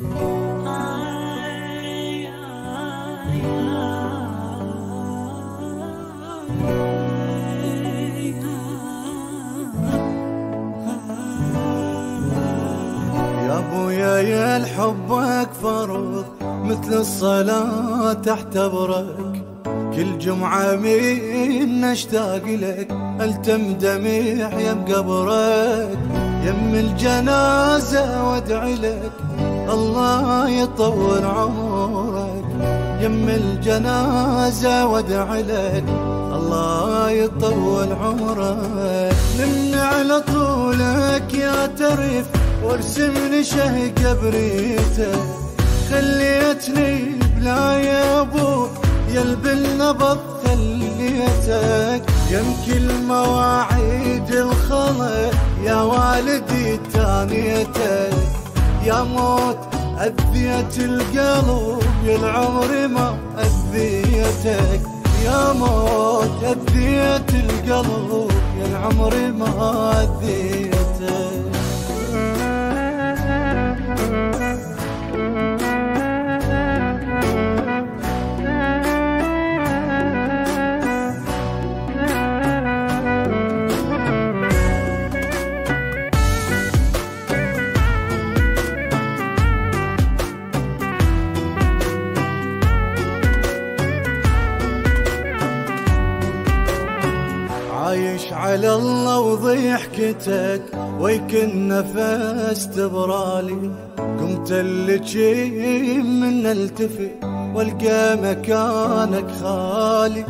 يا ابويا يا الحبك فرض مثل الصلاة تحتبرك، كل جمعة من اشتاق لك التم دميح يم قبرك، يم الجنازة وادعي لك الله يطول عمرك، يم الجنازة وادعي لك الله يطول عمرك. نمني على طولك يا ترف وارسمني شهق بريتك، خليتني بلا يا ابو يلب النبض خليتك، يمكن المواعيد الخلق يا والدي تانيتك، يا موت أذيت القلب يا العمر ما أذيتك، يا موت أذيت القلب يا العمر ما أذيتك. عايش على الله وضحكتك ويكن نفس تبرالي، قمت اللي من التفت والقى مكانك خالي،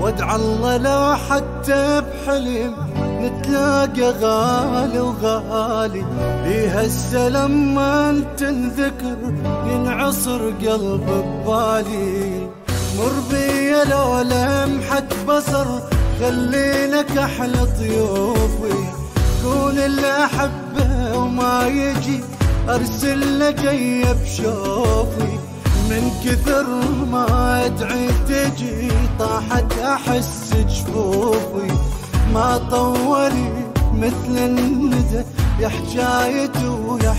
وادعى الله لو حتى بحلم نتلاقى غالي وغالي، بيها السلام ما تنذكر ينعصر قلب ببالي، مر بيا لو لمحة بصر خلينك احلى ضيوفي، كون اللي احبه وما يجي ارسل له جاي بشوفي، من كثر ما ادعي تجي طاحت احس جفوفي، ما طولي مثل الندى يا حجايته ويا